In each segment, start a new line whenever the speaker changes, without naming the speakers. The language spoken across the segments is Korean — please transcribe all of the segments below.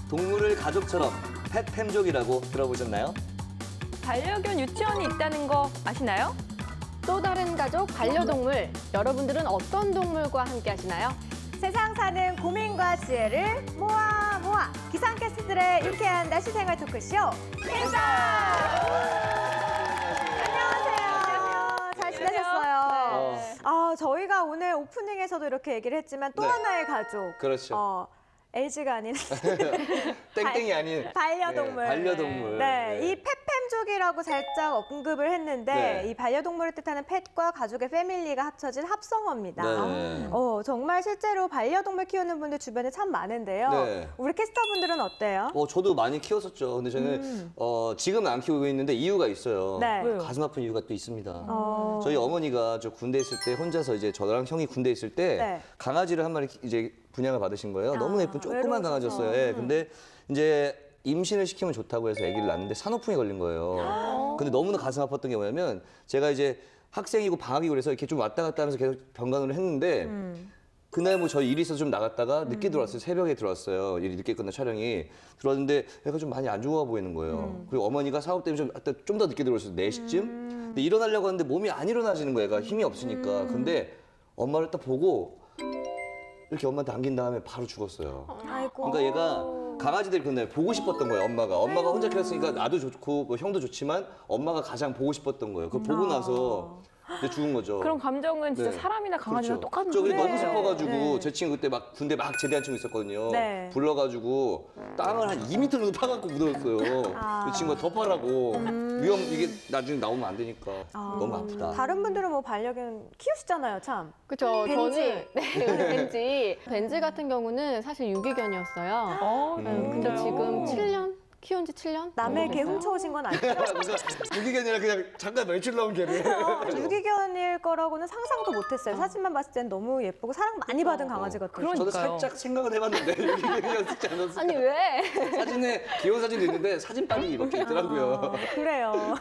동물을 가족처럼 펫팸족이라고 들어보셨나요?
반려견 유치원이 있다는 거 아시나요?
또 다른 가족 반려동물. 여러분들은 어떤 동물과 함께 하시나요?
세상 사는 고민과 지혜를 모아 기상캐스트들의 유쾌한 날씨 생활 토크쇼 캔서 안녕하세요. 잘 지내셨어요? 저희가 오늘 오프닝에서도 이렇게 얘기를 했지만 또
네.
하나의 가족.
그렇죠.
LG가 아닌
땡땡이 아닌
반려동물.
네, 반려동물.
네, 이 펫팸족이라고 살짝 언급을 했는데
네.
이 반려동물을 뜻하는 펫과 가족의 패밀리가 합쳐진 합성어입니다.
네.
정말 실제로 반려동물 키우는 분들 주변에 참 많은데요.
네.
우리 캐스터분들은 어때요?
저도 많이 키웠었죠. 근데 저는 지금은 안 키우고 있는데 이유가 있어요.
네.
왜요?
가슴 아픈 이유가 또 있습니다.
어.
저희 어머니가 저 군대 있을 때 혼자서 이제 저랑 형이 군대 있을 때
네.
강아지를 한 마리 이제 분양을 받으신 거예요. 너무 예쁜 조그만
외로우셔서.
강아지였어요. 예, 근데 이제 임신을 시키면 좋다고 해서 아기를 낳았는데 산후풍이 걸린 거예요. 근데 너무나 가슴 아팠던 게 뭐냐면 제가 이제 학생이고 방학이고 그래서 이렇게 좀 왔다 갔다 하면서 계속 병간호를 했는데 그날 뭐 저희 일이 있어서 좀 나갔다가 늦게 들어왔어요. 새벽에 들어왔어요. 일이 늦게 끝난 촬영이. 들어왔는데 애가 좀 많이 안 좋아 보이는 거예요. 그리고 어머니가 사업 때문에 좀 더 늦게 들어오셨어요. 4시쯤. 근데 일어나려고 하는데 몸이 안 일어나지는 거예요. 애가 힘이 없으니까. 근데 엄마를 딱 보고 이렇게 엄마한테 안긴 다음에 바로 죽었어요.
아이고.
그러니까 얘가 강아지들 그날 보고 싶었던 거예요. 엄마가 혼자 키웠으니까 나도 좋고 뭐 형도 좋지만 엄마가 가장 보고 싶었던 거예요. 그걸 보고 나서 이제 죽은 거죠.
그런 감정은 진짜
네.
사람이나 강아지랑
그렇죠.
똑같은
저
거예요.
너무 싶어가지고
네.
제 친구 그때 막 군대 막 제대한 친구 있었거든요.
네.
불러가지고 땅을 한 2m 정도 파갖고 묻었어요. 그 친구가 더 파라고 이게 나중에 나오면 안 되니까 너무 아프다.
다른 분들은 뭐 반려견 키우시잖아요, 참.
그쵸.
벤지.
저는, 벤지. 벤지 같은 경우는 사실 유기견이었어요. 근데
진짜요?
지금 7년? 키운 지 7년?
남의 개 훔쳐오신 건 아니죠?
유기견이라 그냥 잠깐 외출 나온 개를.
유기견일 거라고는 상상도 못했어요. 사진만 봤을 땐 너무 예쁘고 사랑 많이 받은 강아지 같아요.
그러니까요.
저도 살짝 생각은 해봤는데 유기견이었지 않았을까.
아니, 왜?
사진에 귀여운 사진도 있는데 사진빨이 이렇게 있더라고요.
그래요.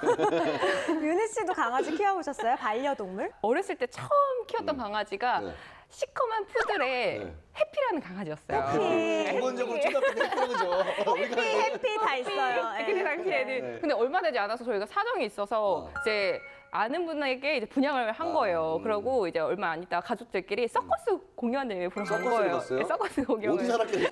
윤희 씨도 강아지 키워보셨어요? 반려동물?
어렸을 때 처음 키웠던 강아지가
네.
시커먼 푸들의
네.
해피라는 강아지였어요.
해피.
기본적으로 초등학교 때 그러죠.
해피 다 있어요.
그때
예.
당시에는
네.
근데 얼마 되지 않아서 저희가 사정이 있어서 이제 아는 분에게 이제 분양을 한 거예요. 그러고 이제 얼마 안 있다가 가족들끼리 서커스 공연을 보러 간
서커스를
거예요.
갔어요?
네, 서커스 공연을.
어디 살았길래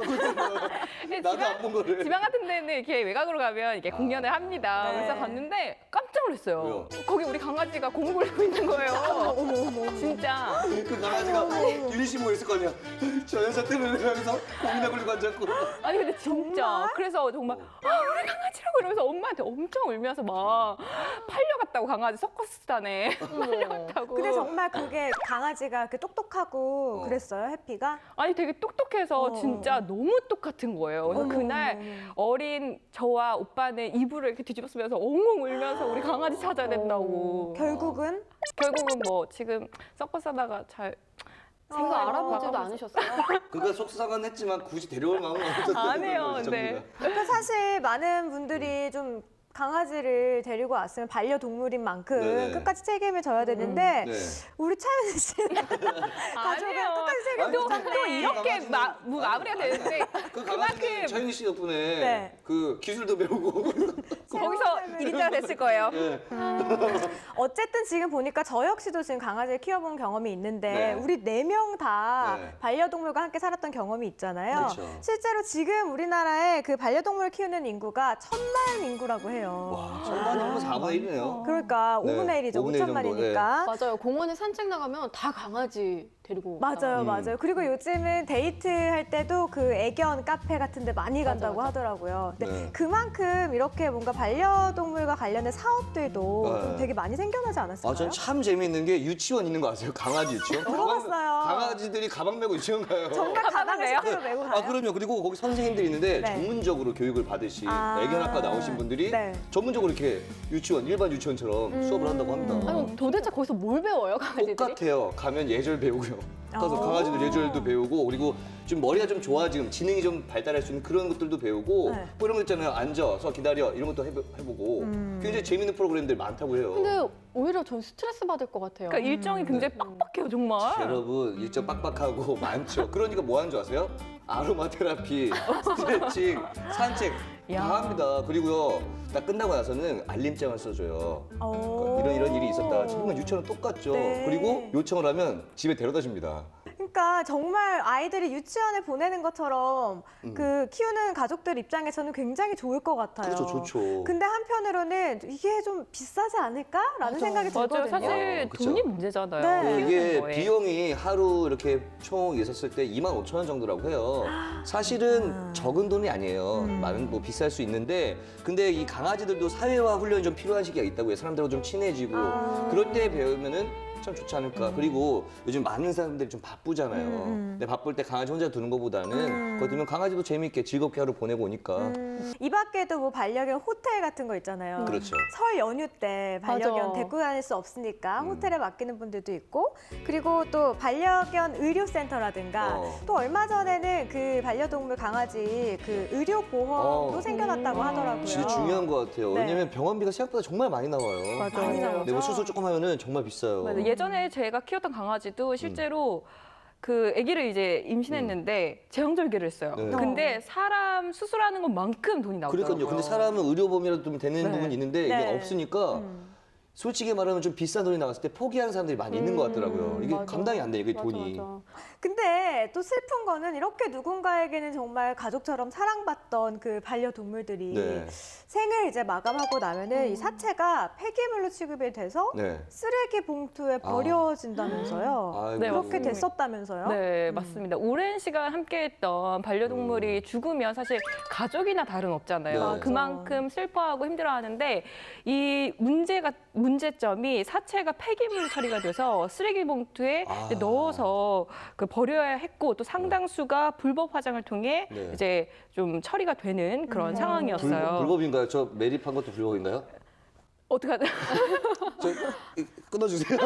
나도 안 본 거를.
지방 같은 데는 이렇게 외곽으로 가면 이렇게 공연을 합니다.
네.
그래서 갔는데 깜짝 놀랐어요.
왜요?
거기 우리 강아지가 공을 굴리고 있는 거예요. 진짜.
그 강아지가 유리 씨 뭐 있을 거 아니야. 저 여자 때문에 하면서 고민해 걸리고 앉았고.
아니 근데 진짜 그래서 정말 우리 강아지라고 이러면서 엄마한테 엄청 울면서 막 팔려갔다고 강아지 서커스단에 팔려갔다고.
근데 정말 그게 강아지가 그 똑똑하고
어.
그랬어요, 해피가?
아니 되게 똑똑해서 진짜 너무 똑같은 거예요. 그래서 그날 어린 저와 오빠는 이불을 이렇게 뒤집어 쓰면서 엉엉 울면서 우리 강아지 찾아야 된다고.
결국은?
결국은 뭐 지금 서커스 하다가 잘
이거 알아보지도 않으셨어요?
그러니까 속상은 했지만 굳이 데려올 마음은 없었던
안 해요,
거죠,
네.
전부가.
그러니까 사실 많은 분들이 좀 강아지를 데리고 왔으면 반려동물인 만큼
네네.
끝까지 책임을 져야 되는데
네.
우리 차윤 씨는 가족을
아니에요.
끝까지 책임을
또,
졌네.
또 이렇게
강아지는-
마무리가 되는데
그 강아지는 차윤희 씨 덕분에
네.
그 기술도 배우고
거기서 1인자가 됐을 거예요.
어쨌든 지금 보니까 저 역시도 지금 강아지를 키워본 경험이 있는데
네.
우리 4명 다
네.
반려동물과 함께 살았던 경험이 있잖아요.
그렇죠.
실제로 지금 우리나라에 그 반려동물 키우는 인구가 1000만 인구라고 해요.
와, 천만이면 4분의 1이네요.
그러니까
네,
5분의 1이죠.
5분의 1 정도,
5천만이니까.
맞아요. 공원에 산책 나가면 다 강아지 데리고
맞아요,
음.
맞아요. 그리고 요즘은 데이트할 때도 그 애견 카페 같은 데 많이 간다고
맞아.
하더라고요. 근데
네.
그만큼 이렇게 뭔가 반려동물과 관련된 사업들도
네.
좀 되게 많이 생겨나지 않았을까요?
전 참 재미있는 게 유치원 있는 거 아세요? 강아지 유치원?
들어봤어요.
강아지들이 가방 메고 유치원 가요.
정말 가방을
가방을
실제로 메고 가요?
그럼요. 그리고 거기 선생님들이 있는데
네.
전문적으로 교육을 받으시
아.
애견학과 나오신 분들이
네.
전문적으로 이렇게 유치원, 일반 유치원처럼 수업을 한다고 합니다.
아니, 도대체 거기서 뭘 배워요, 강아지들이?
똑같아요. 가면 예절 배우고요. 가서 강아지들 예절도 배우고 그리고 좀 머리가 좀 좋아 지금 지능이 좀 발달할 수 있는 그런 것들도 배우고
네.
뭐 이런 거 있잖아요. 앉아서 기다려 이런 것도 해보고 굉장히 재밌는 프로그램들 많다고 해요.
근데 오히려 전 스트레스 받을 것 같아요.
그러니까 일정이 굉장히 빡빡해요, 정말.
여러분 일정 빡빡하고 많죠. 그러니까 뭐 하는 줄 아세요? 아로마 테라피, 스트레칭, 산책 다 합니다. 그리고요, 딱 끝나고 나서는 알림장을 써줘요. 그러니까 이런 일이 있었다. 정말 유치원은 똑같죠.
네.
그리고 요청을 하면 집에 데려다 줍니다.
그러니까 정말 아이들이 유치원에 보내는 것처럼 그 키우는 가족들 입장에서는 굉장히 좋을 것 같아요.
그렇죠, 좋죠.
근데 한편으로는 이게 좀 비싸지 않을까라는 생각이
맞아요.
들거든요.
사실
그쵸.
돈이 문제잖아요.
네.
키우는
이게
거에.
비용이 하루 이렇게 총 있었을 때 25,000원 정도라고 해요. 사실은 적은 돈이 아니에요. 많은 뭐 비쌀 수 있는데, 근데 이 강아지들도 사회화 훈련이 좀 필요한 시기가 있다고 해요. 사람들하고 좀 친해지고 그럴 때 배우면은 참 좋지 않을까. 그리고 요즘 많은 사람들이 좀 바쁘잖아요. 근데 바쁠 때 강아지 혼자 두는 것보다는 거기 두면 강아지도 재미있게 즐겁게 하루 보내고 오니까.
이 밖에도 뭐 반려견 호텔 같은 거 있잖아요.
그렇죠.
설 연휴 때 반려견
맞아.
데리고 다닐 수 없으니까 호텔에 맡기는 분들도 있고, 그리고 또 반려견 의료센터라든가 또 얼마 전에는 그 반려동물 강아지 그 의료 보험도 생겨났다고 하더라고요.
진짜 중요한 것 같아요.
네.
왜냐면 병원비가 생각보다 정말 많이 나와요.
맞아요.
많이 나오죠.
근데 뭐 수술 조금 하면은 정말 비싸요.
맞아요. 예전에 제가 키웠던 강아지도 실제로 그 아기를 이제 임신했는데 제왕절개를 했어요.
네.
근데 사람 수술하는 것만큼 돈이 나오더라고요.
그러니까요. 근데 사람은 의료보험이라도 좀 되는
네.
부분이 있는데
네.
이게 없으니까 솔직히 말하면 좀 비싼 돈이 나갔을 때 포기하는 사람들이 많이 있는 것 같더라고요. 이게
맞아.
감당이 안 돼, 이게
맞아,
돈이.
맞아.
근데 또 슬픈 거는 이렇게 누군가에게는 정말 가족처럼 사랑받던 그 반려동물들이
네.
생을 이제 마감하고 나면은 이 사체가 폐기물로 취급이 돼서
네.
쓰레기 봉투에 버려진다면서요.
아이고.
네,
그렇게
맞습니다.
됐었다면서요.
네, 맞습니다. 오랜 시간 함께했던 반려동물이 죽으면 사실 가족이나 다름없잖아요.
네.
그만큼 슬퍼하고 힘들어하는데 이 문제점이 사체가 폐기물 처리가 돼서 쓰레기 봉투에 이제 넣어서 그 버려야 했고 또 상당수가 불법 화장을 통해
네.
이제 좀 처리가 되는 그런 상황이었어요.
불법인가요? 저 매립한 것도 불법인가요?
어떡하죠?
저 끊어주세요.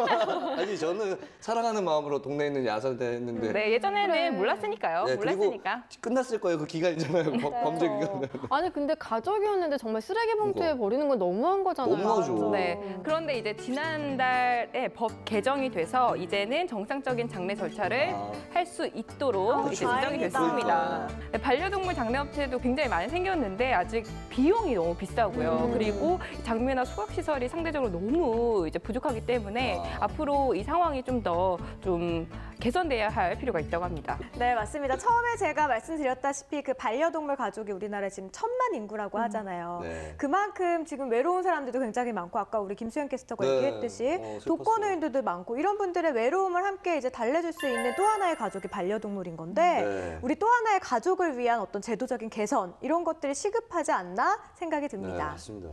아니 저는 사랑하는 마음으로 동네에 있는 야산에 했는데
네, 예전에는
그래.
몰랐으니까요.
네, 그리고
몰랐으니까.
끝났을 거예요. 그 기간이잖아요. 범죄 기간.
아니 근데 가족이었는데 정말 쓰레기 봉투에
그거.
버리는 건 너무한 거잖아요.
너무하죠.
네. 그런데 이제 지난달에 법 개정이 돼서 이제는 정상적인 장례 절차를
아.
할 수 있도록 이제 지정이
다행이다.
됐습니다. 네, 반려동물 장례업체도 굉장히 많이 생겼는데 아직 비용이 너무 비싸고요. 그리고 장묘나 소각시설이 상대적으로 너무 이제 부족하기 때문에 앞으로 이 상황이 좀 더 좀 개선돼야 할 필요가 있다고 합니다.
네, 맞습니다. 처음에 제가 말씀드렸다시피 그 반려동물 가족이 우리나라에 지금 1000만 인구라고 하잖아요.
네.
그만큼 지금 외로운 사람들도 굉장히 많고 아까 우리 김수현 캐스터가
네.
얘기했듯이
슬펐어요.
독거노인들도 많고 이런 분들의 외로움을 함께 이제 달래줄 수 있는 또 하나의 가족이 반려동물인 건데
네.
우리 또 하나의 가족을 위한 어떤 제도적인 개선 이런 것들이 시급하지 않나 생각이
네,
듭니다.
맞습니다.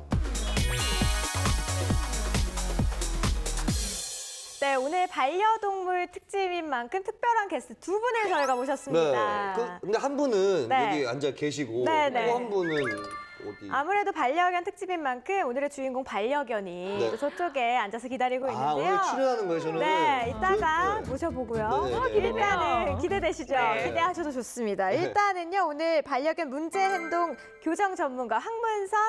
네, 오늘 반려동물 특집인 만큼 특별한 게스트 두 분을 저희가 모셨습니다.
근데 한 분은
네.
여기 앉아 계시고
네, 네.
또 한 분은 어디?
아무래도 반려견 특집인 만큼 오늘의 주인공 반려견이
네.
또 저쪽에 앉아서 기다리고
아,
있는데요.
오늘 출연하는 거예요, 저는?
네, 이따가
네.
모셔보고요.
네, 네, 네.
일단은 기대되시죠?
네.
기대하셔도 좋습니다.
네.
일단은요, 오늘 반려견 문제행동 교정 전문가 황문선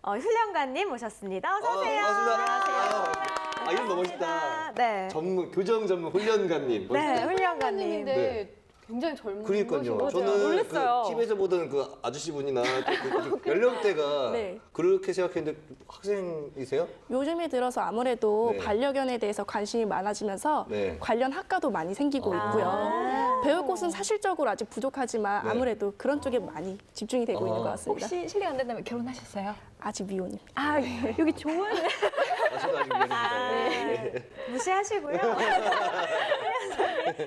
훈련관님 모셨습니다. 어서 오세요.
반갑습니다. 이름 너무 멋있다.
네.
교정 전문 훈련가님.
네,
멋있다.
훈련관님.
훈련관님인데
네.
굉장히 젊은
그러니까요.
거죠.
저는
놀랐어요.
그 TV에서 보던 그 아저씨분이나 그 연령대가
네.
그렇게 생각했는데 학생이세요?
요즘에 들어서 아무래도
네.
반려견에 대해서 관심이 많아지면서
네.
관련 학과도 많이 생기고 있고요. 배울 곳은 사실적으로 아직 부족하지만
네.
아무래도 그런 쪽에 많이 집중이 되고 있는 것 같습니다.
혹시 실례가 안 된다면 결혼하셨어요?
아직 미혼입니다.
아, 여기 좋은
저도 아직 미안합니다. 네.
무시하시고요.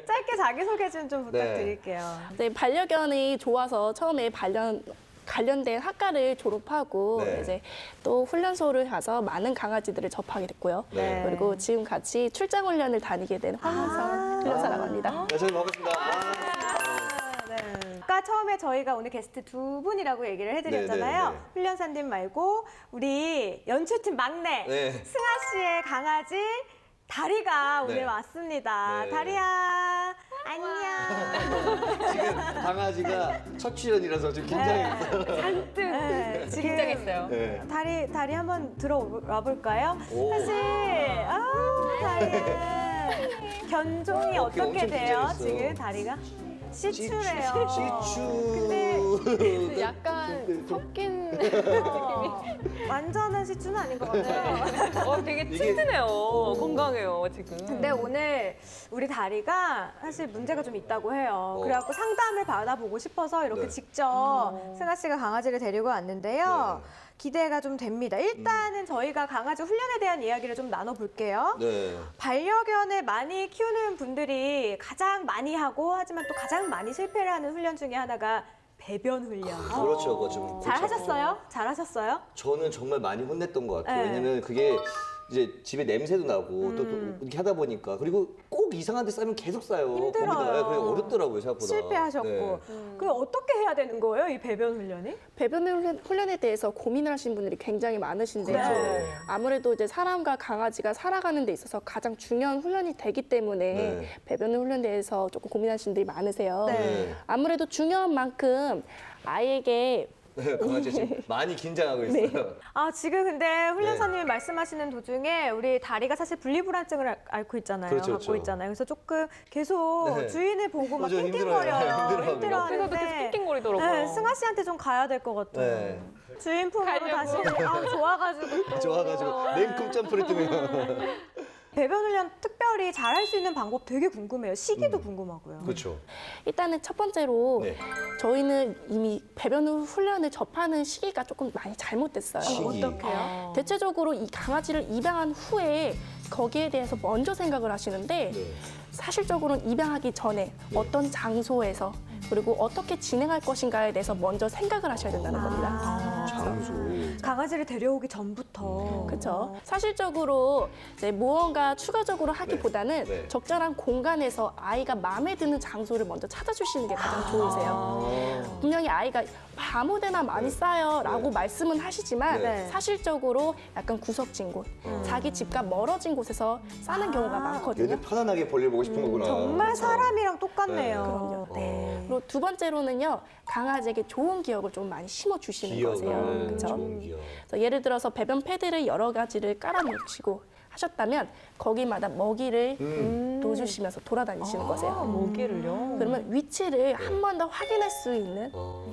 짧게 자기소개 좀 부탁드릴게요.
네, 반려견이 좋아서 처음에 관련된 학과를 졸업하고
네.
이제 또 훈련소를 가서 많은 강아지들을 접하게 됐고요.
네.
그리고 지금 같이 출장 훈련을 다니게 된 황문선 훈련사라고 합니다.
네, 저는 반갑습니다.
아까 처음에 저희가 오늘 게스트 두 분이라고 얘기를 해드렸잖아요.
네, 네, 네.
훈련사님 말고 우리 연출팀 막내
네.
승아 씨의 강아지 다리가
네.
오늘 왔습니다.
네.
다리야 안녕.
지금 강아지가 첫 출연이라서 지금 긴장했어요.
잔뜩
네, 지금
긴장했어요.
네.
다리 한번 들어와 볼까요?
오.
사실 다리 견종이
귀
어떻게
엄청
돼요?
긴장했어.
지금 다리가? 시추래요.
시추.
근데
약간 섞인
완전한 시추는 아닌 것 같아요.
되게 튼튼해요. 건강해요, 지금.
근데 오늘 우리 다리가 사실 문제가 좀 있다고 해요. 그래갖고 상담을 받아보고 싶어서 이렇게
네.
직접 승아 씨가 강아지를 데리고 왔는데요. 기대가 좀 됩니다. 일단은 저희가 강아지 훈련에 대한 이야기를 좀 나눠볼게요.
네.
반려견을 많이 키우는 분들이 가장 많이 하고 하지만 또 가장 많이 실패를 하는 훈련 중에 하나가 배변 훈련.
그렇죠. 그거 좀
잘 하셨어요? 잘 하셨어요?
저는 정말 많이 혼냈던 것 같아요.
네.
왜냐면 그게 이제 집에 냄새도 나고 또 이렇게 하다 보니까 그리고 꼭 이상한 데 싸면 계속 싸요.
힘들어요.
거기다가. 그래 어렵더라고요, 생각보다.
실패하셨고.
네.
그럼 어떻게 해야 되는 거예요, 이 배변 훈련이?
배변 훈련에 대해서 고민을 하시는 분들이 굉장히 많으신데요.
네.
아무래도 이제 사람과 강아지가 살아가는 데 있어서 가장 중요한 훈련이 되기 때문에
네.
배변 훈련에 대해서 조금 고민하시는 분들이 많으세요.
네.
아무래도 중요한 만큼 아이에게
네, 강아지 지금 많이 긴장하고 있어요.
아, 지금 근데 훈련사님이
네.
말씀하시는 도중에 우리 다리가 사실 분리불안증을 앓고 있잖아요.
그렇죠,
갖고
그렇죠.
있잖아요. 그래서 조금 계속
네.
주인을 보고 막
맞아요.
낑낑거려요.
힘들어요.
옆에서도 계속 낑낑거리더라고요.
네, 승아 씨한테 좀 가야 될 것 같아요.
네.
주인 품으로
가려고.
다시 좋아가지고 또.
좋아가지고 냉큼 점프를 뜨면.
배변 훈련 특별히 잘할 수 있는 방법 되게 궁금해요. 시기도 궁금하고요.
그렇죠.
일단은 첫 번째로
네.
저희는 이미 배변 훈련을 접하는 시기가 조금 많이 잘못됐어요.
시기.
어떡해요?
대체적으로 이 강아지를 입양한 후에 거기에 대해서 먼저 생각을 하시는데
네.
사실적으로는 입양하기 전에 어떤 장소에서 그리고 어떻게 진행할 것인가에 대해서 먼저 생각을 하셔야 된다는 겁니다.
장소.
강아지를 데려오기 전부터.
그렇죠. 사실적으로 이제 무언가 추가적으로 하기보다는
네.
적절한 공간에서 아이가 마음에 드는 장소를 먼저 찾아주시는 게 가장 좋으세요. 분명히 아이가 아무데나 많이 싸요라고
네.
말씀은 하시지만
네.
사실적으로 약간 구석진 곳, 자기 집과 멀어진 곳에서 싸는 경우가 많거든요.
얘들 편안하게 볼일 보고 싶은 거구나.
정말 사람이랑 똑같네요.
그럼요.
네.
그리고 두 번째로는요, 강아지에게 좋은 기억을 좀 많이 심어주시는 거세요.
기억을.
그렇죠?
좋은 기억.
그래서 예를 들어서 배변 패드를 여러 가지를 깔아놓으시고 하셨다면 거기마다 먹이를 놓아주시면서 돌아다니시는 거세요.
모기를요?
그러면 위치를 한 번 더 확인할 수 있는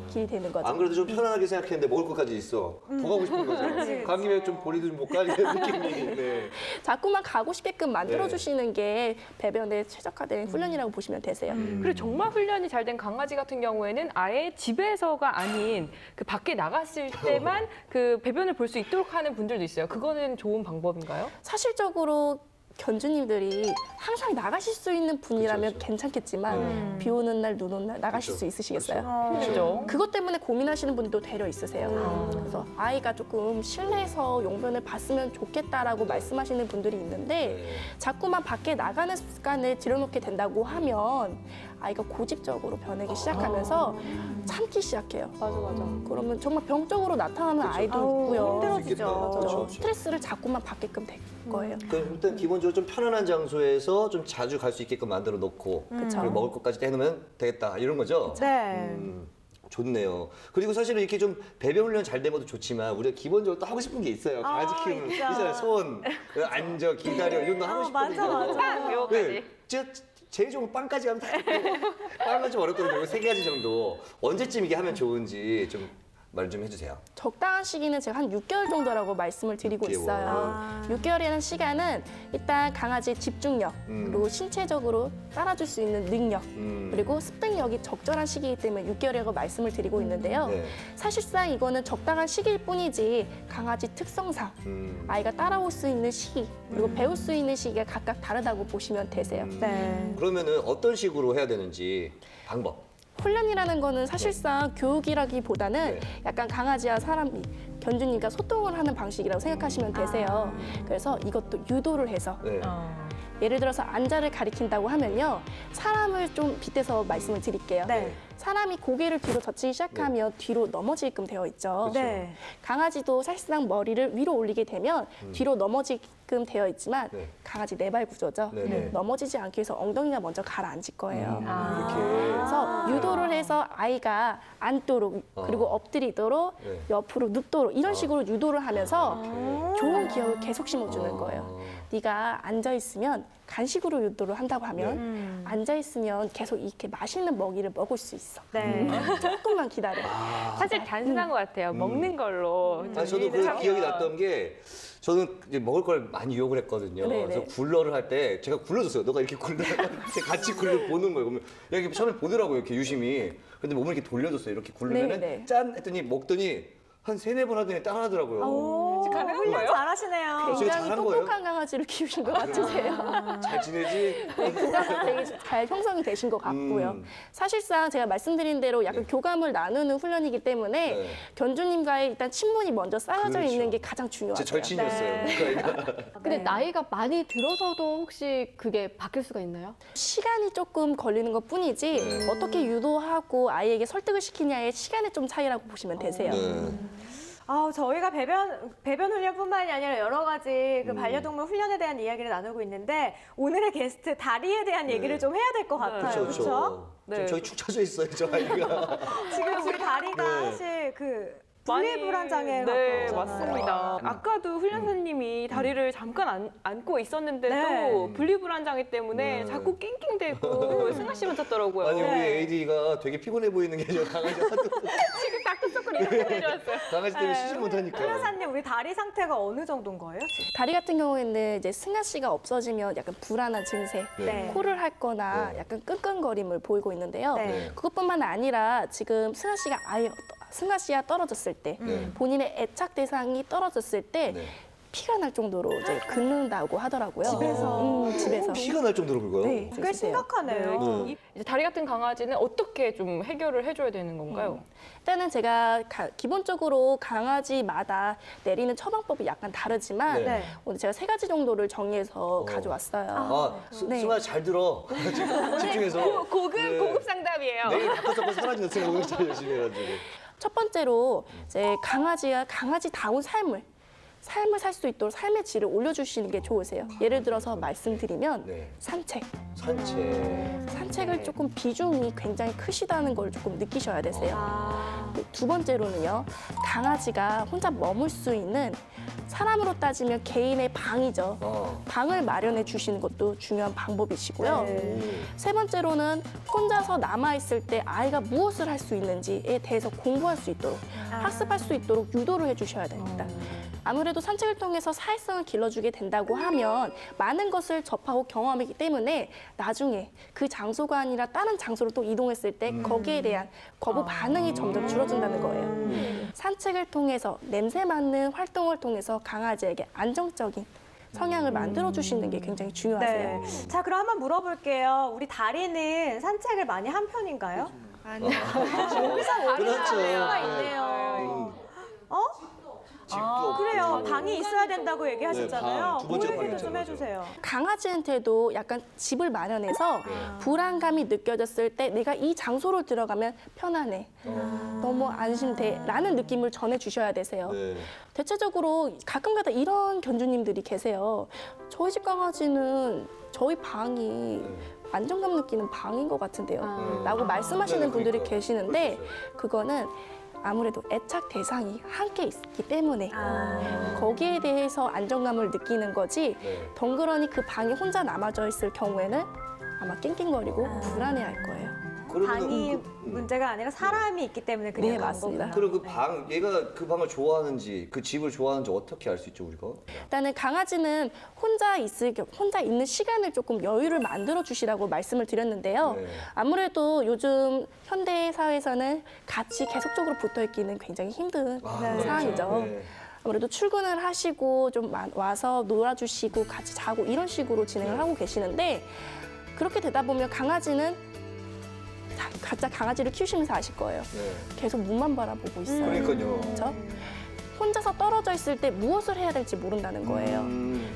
길이 되는 거죠.
안 그래도 좀 편안하게 생각했는데 먹을 것까지 있어. 더 가고 싶은 거죠. 간 김에 좀 보리도 좀 못 가는 느낌이. 네.
자꾸만 가고 싶게끔 만들어주시는 게 배변에 최적화된 훈련이라고 보시면 되세요.
그리고 정말 훈련이 잘 된 강아지 같은 경우에는 아예 집에서가 아닌 그 밖에 나갔을 때만 그 배변을 볼 수 있도록 하는 분들도 있어요. 그거는 좋은 방법인가요?
사실적으로 견주님들이 항상 나가실 수 있는 분이라면
그쵸.
괜찮겠지만 비 오는 날, 눈 오는 날 나가실
그쵸.
수 있으시겠어요?
그렇죠.
그것 때문에 고민하시는 분도 되려 있으세요. 그래서 아이가 조금 실내에서 용변을 봤으면 좋겠다라고 말씀하시는 분들이 있는데
네.
자꾸만 밖에 나가는 습관을 들여놓게 된다고 하면 아이가 고집적으로 변하기 시작하면서 참기 시작해요.
맞아.
그러면 정말 병적으로 나타나는 아이도 있고요.
힘들어지죠.
그렇죠.
스트레스를 자꾸만 받게끔 될 거예요.
그럼 일단 기본적으로 좀 편안한 장소에서 좀 자주 갈 수 있게끔 만들어 놓고
그쵸.
그리고 먹을 것까지 해놓으면 되겠다 이런 거죠.
네.
좋네요. 그리고 사실은 이렇게 좀 배변 훈련 잘 된 것도 좋지만 우리가 기본적으로 또 하고 싶은 게 있어요. 강아지 키우는
있죠.
있잖아요. 손, 앉아, 기다려 이런 거 하고 싶거든요.
맞아.
요거까지.
제가 제일 좋은 건 빵까지 하면 다 빵은 좀 어렵거든요. 세 가지 정도 언제쯤 이게 하면 좋은지 좀 말 좀 해주세요.
적당한 시기는 제가 한 6개월 정도라고 말씀을 드리고
6개월.
있어요. 6개월이라는 시간은 일단 강아지의 집중력, 그리고 신체적으로 따라줄 수 있는 능력, 그리고 습득력이 적절한 시기이기 때문에 6개월이라고 말씀을 드리고 있는데요.
네.
사실상 이거는 적당한 시기일 뿐이지 강아지 특성상 아이가 따라올 수 있는 시기, 그리고 배울 수 있는 시기가 각각 다르다고 보시면 되세요.
네.
그러면은 어떤 식으로 해야 되는지 방법.
훈련이라는 거는 사실상 교육이라기보다는
네.
약간 강아지와 사람이 견주님과 소통을 하는 방식이라고 생각하시면 되세요. 그래서 이것도 유도를 해서
네.
예를 들어서 앉아를 가리킨다고 하면요. 사람을 좀 빗대서 말씀을 드릴게요.
네.
사람이 고개를 뒤로 젖히기 시작하면 뒤로 넘어지게끔 되어 있죠.
네.
강아지도 사실상 머리를 위로 올리게 되면 뒤로 넘어지게끔 되어 있지만
네.
강아지 네발 구조죠.
네, 네.
넘어지지 않기 위해서 엉덩이가 먼저 가라앉을 거예요.
이렇게.
그래서 유도를 해서 아이가 앉도록 그리고 엎드리도록
네.
옆으로 눕도록 이런 식으로 유도를 하면서 좋은 기억을 계속 심어주는 거예요. 네가 앉아 있으면 간식으로 유도를 한다고 하면 앉아 있으면 계속 이렇게 맛있는 먹이를 먹을 수 있어.
네.
조금만 기다려.
사실 단순한 것 같아요. 먹는 걸로. 좀
아니, 저도 그
유의를
기억이
하면.
났던 게 저는 이제 먹을 걸 많이 유혹을 했거든요.
네네.
그래서 굴러를 할 때 제가 굴러줬어요. 너가 이렇게 굴러 같이 굴러 보는 거예요. 그러면 이렇게 처음에 보더라고요. 이렇게 유심히. 근데 몸을 이렇게 돌려줬어요. 이렇게 굴르면은
네네.
짠 했더니 먹더니 한 3-4번 하더니 따라하더라고요.
오,
가능한
훈련
거예요?
잘하시네요.
제가
굉장히
잘한 거예요?
똑똑한 강아지를 키우신 것 같으세요.
잘 지내지?
교감이 되게 잘 형성이 되신 것 같고요. 사실상 제가 말씀드린 대로 약간
네.
교감을 나누는 훈련이기 때문에
네.
견주님과의 일단 친분이 먼저 쌓여져
그렇죠.
있는 게 가장
제
중요하고요.
절친이었어요. 그러니까
근데
네.
나이가 많이 들어서도 혹시 그게 바뀔 수가 있나요?
시간이 조금 걸리는 것 뿐이지
네.
어떻게 유도하고 아이에게 설득을 시키냐의 시간의 좀 차이라고 보시면 되세요.
네.
저희가 배변 훈련뿐만이 아니라 여러 가지 그 반려동물 훈련에 대한 이야기를 나누고 있는데 오늘의 게스트 다리에 대한 얘기를 좀 해야 될 것 같아요.
그렇죠.
그렇죠?
네.
저기 축 처져 있어요, 저 아이가.
지금 우리 다리가
네.
사실 그
많이-
분리불안장애
네,
갖고
맞습니다. 아까도 훈련사님이 다리를 잠깐 안고 있었는데도
네.
분리불안장애 때문에
네.
자꾸 낑낑대고 승아 씨만 찾더라고요.
아니, 우리
네.
AD가 되게 피곤해 보이는 게 저 강아지 하도
지금 다크서클 이렇게 내려왔어요.
강아지 때문에 쉬지 못하니까.
훈련사님 우리 다리 상태가 어느 정도인 거예요? 지금?
다리 같은 경우에는 이제 승아 씨가 없어지면 약간 불안한 증세,
네.
코를 핥거나
네.
약간 끙끙거림을 보이고 있는데요.
네.
그것뿐만 아니라 지금 승아 씨와 떨어졌을 때
네.
본인의 애착 대상이 떨어졌을 때
네.
피가 날 정도로 이제 긁는다고 하더라고요.
집에서?
집에서.
피가 날 정도로 그거요?
네.
꽤 심각하네요.
네.
이제 다리 같은 강아지는 어떻게 좀 해결을 해줘야 되는 건가요?
일단은 제가 기본적으로 강아지마다 내리는 처방법이 약간 다르지만
네.
네.
오늘 제가 3가지 정도를 정리해서 가져왔어요.
아,
네.
승아 잘 들어. 집중해서.
고급
네.
고급 상담이에요.
내일 바꿔서 사라지는 승아 오늘 잘 열심히 해가지고.
첫 번째로 이제 강아지가 강아지다운 삶을 살 수 있도록 삶의 질을 올려주시는 게 좋으세요. 예를 들어서 말씀드리면
네.
산책.
산책.
산책을 조금 비중이 굉장히 크시다는 걸 조금 느끼셔야 되세요. 두 번째로는요, 강아지가 혼자 머물 수 있는 사람으로 따지면 개인의 방이죠. 방을 마련해 주시는 것도 중요한 방법이시고요. 세 번째로는 혼자서 남아있을 때 아이가 무엇을 할 수 있는지에 대해서 공부할 수 있도록, 학습할 수 있도록 유도를 해주셔야 됩니다. 아무래도 산책을 통해서 사회성을 길러주게 된다고 하면 많은 것을 접하고 경험하기 때문에 나중에 그 장소가 아니라 다른 장소로 또 이동했을 때 거기에 대한 거부 반응이 점점 줄어든다는 거예요. 산책을 통해서 냄새 맡는 활동을 통해서 강아지에게 안정적인 성향을 만들어주시는 게 굉장히 중요하세요.
네. 자, 그럼 한번 물어볼게요. 우리 다리는 산책을 많이 한 편인가요?
아니요.
여기서
그렇죠.
이유가
네.
있네요.
집도 없고.
그래요. 방이 있어야 된다고 얘기하셨잖아요.
방, 두 번째
그 얘기도
방이죠,
좀
맞아요.
해주세요.
강아지한테도 약간 집을 마련해서 불안감이 느껴졌을 때 내가 이 장소로 들어가면 편안해, 너무 안심돼 라는 느낌을 전해주셔야 되세요.
네.
대체적으로 가끔가다 이런 견주님들이 계세요. 저희 집 강아지는 저희 방이 안정감 느끼는 방인 것 같은데요. 라고 말씀하시는
네,
분들이
그러니까.
계시는데
그럴 수 있어요.
그거는 아무래도 애착 대상이 함께 있기 때문에 거기에 대해서 안정감을 느끼는 거지
네.
덩그러니 그 방에 혼자 남아져 있을 경우에는 아마 낑낑거리고 불안해할 거예요.
그러면은
방이 문제가 아니라 사람이 있기 때문에 그냥
네,
그런
맞습니다.
거구나.
그리고 그 방, 얘가 그 방을 좋아하는지, 그 집을 좋아하는지 어떻게 알 수 있죠, 우리가?
일단은 강아지는 혼자 있는 시간을 조금 여유를 만들어 주시라고 말씀을 드렸는데요.
네.
아무래도 요즘 현대 사회에서는 같이 계속적으로 붙어 있기는 굉장히 힘든 상황이죠.
네.
아무래도 출근을 하시고 좀 와서 놀아주시고 같이 자고 이런 식으로 진행을 하고 계시는데 그렇게 되다 보면 강아지는 각자 강아지를 키우시면서 아실 거예요.
네.
계속 문만 바라보고 있어요.
그러니까요.
그렇죠? 혼자서 떨어져 있을 때 무엇을 해야 될지 모른다는 거예요.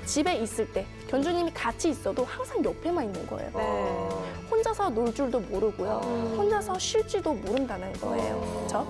집에 있을 때 견주님이 같이 있어도 항상 옆에만 있는 거예요.
네.
혼자서 놀 줄도 모르고요. 혼자서 쉴지도 모른다는 거예요. 그렇죠?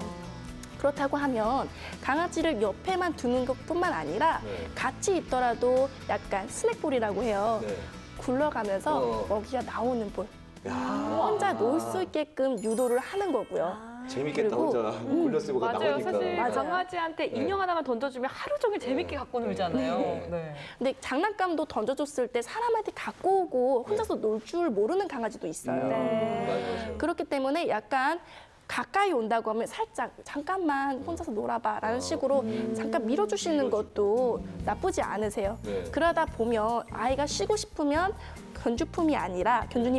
그렇다고 하면 강아지를 옆에만 두는 것뿐만 아니라
네.
같이 있더라도 약간 스낵볼이라고 해요.
네.
굴러가면서 먹이가 나오는 볼.
야.
혼자 놀 수 있게끔 유도를 하는 거고요.
재밌겠다
그리고,
혼자 굴려 쓰고
맞아요.
나오니까.
사실
맞아요.
강아지한테
네.
인형 하나만 던져주면 하루 종일 재밌게 갖고 놀잖아요.
네.
네.
근데 장난감도 던져줬을 때 사람한테 갖고 오고 혼자서 놀 줄 모르는 강아지도 있어요.
맞아요.
그렇기 때문에 약간 가까이 온다고 하면 살짝 잠깐만 혼자서 놀아봐라는 식으로 잠깐 밀어주시는 것도 나쁘지 않으세요.
네.
그러다 보면 아이가 쉬고 싶으면 견준이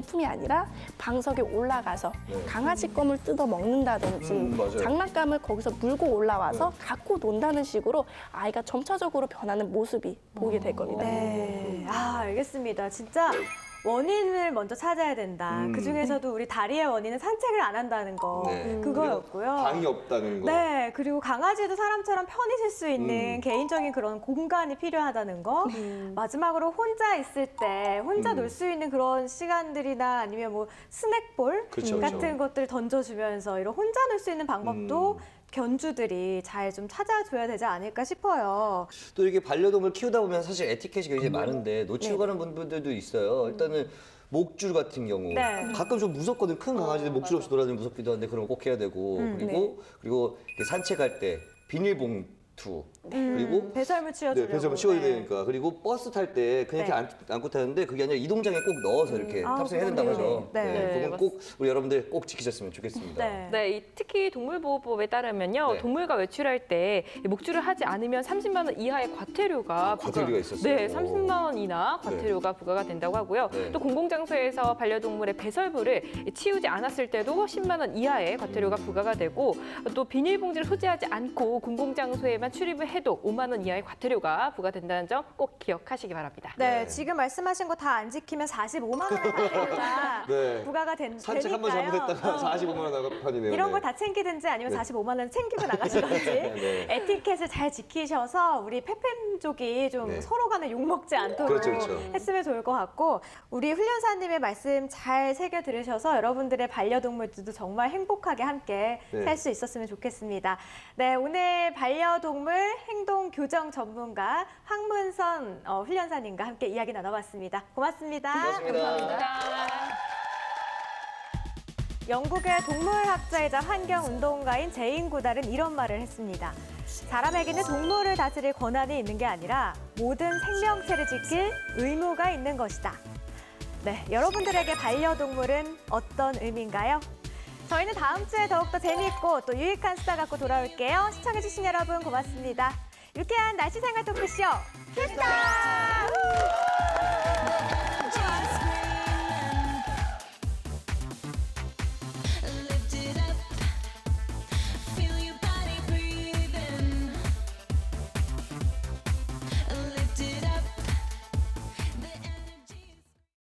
품이 아니라 방석에 올라가서
네.
강아지 껌을 뜯어 먹는다든지
맞아요.
장난감을 거기서 물고 올라와서 갖고 논다는 식으로 아이가 점차적으로 변하는 모습이 보이게 될 겁니다.
네. 아, 알겠습니다. 진짜 원인을 먼저 찾아야 된다. 그 중에서도 우리 다리의 원인은 산책을 안 한다는 거.
네.
그거였고요.
방이 없다는 거.
네, 그리고 강아지도 사람처럼 편히 쉴 수 있는 개인적인 그런 공간이 필요하다는 거. 마지막으로 혼자 있을 때 혼자 놀 수 있는 그런 시간들이나 아니면 뭐 스낵볼
그쵸,
같은
그쵸.
것들을 던져주면서 이런 혼자 놀 수 있는 방법도 견주들이 잘 좀 찾아줘야 되지 않을까 싶어요.
또 이렇게 반려동물 키우다 보면 사실 에티켓이 굉장히 많은데 놓치고 가는 분들도 있어요. 일단은 목줄 같은 경우
네.
가끔 좀 무섭거든. 큰 강아지들 목줄 없이 돌아다니면 무섭기도 한데 그런 거 꼭 해야 되고 그리고 이렇게 산책할 때 비닐봉투 그리고
배설물 치워주려고.
네, 배설물 치워야 되니까. 그리고 버스 탈 때 그냥
네.
이렇게 안고 타는데 그게 아니라 이동장에 꼭 넣어서 이렇게
아,
탑승해야 된다고
그러네요.
하죠.
네.
네,
그건 꼭 우리 여러분들 꼭 지키셨으면 좋겠습니다.
네.
네, 특히 동물보호법에 따르면요,
네.
동물과 외출할 때 목줄을 하지 않으면 30만 원 이하의 과태료가
과태료가 있었어요.
네, 30만 원 이나 과태료가 부과가 된다고 하고요.
네.
또 공공장소에서 반려동물의 배설물을 치우지 않았을 때도 10만 원 이하의 과태료가 부과가 되고 또 비닐봉지를 소지하지 않고 공공장소에만 출입을 해도 5만 원 이하의 과태료가 부과된다는 점 꼭 기억하시기 바랍니다.
네,
네.
지금 말씀하신 거 다 안 지키면 45만 원의 과태료가
네.
부과가
산책 한 번
되니까요.
잘못했다가 45만 원 나가판이네요.
이런 걸 다 챙기든지 아니면
네.
45만 원 챙기고 나가시든지
네.
에티켓을 잘 지키셔서 우리 페펜족이 좀
네.
서로 간에 욕먹지 않도록
그렇죠, 그렇죠.
했으면 좋을 것 같고 우리 훈련사님의 말씀 잘 새겨 들으셔서 여러분들의 반려동물들도 정말 행복하게 함께
네.
살 수 있었으면 좋겠습니다. 네, 오늘 반려동물 행동 교정 전문가 황문선 훈련사님과 함께 이야기 나눠봤습니다. 고맙습니다.
고맙습니다.
영국의 동물학자이자 환경운동가인 제인 구달은 이런 말을 했습니다. 사람에게는 동물을 다스릴 권한이 있는 게 아니라 모든 생명체를 지킬 의무가 있는 것이다. 네, 여러분들에게 반려동물은 어떤 의미인가요? 저희는 다음 주에 더욱더 재미있고 또 유익한 수다 갖고 돌아올게요. 시청해주신 여러분 고맙습니다. 유쾌한 날씨 생활 토크쇼 큐스타!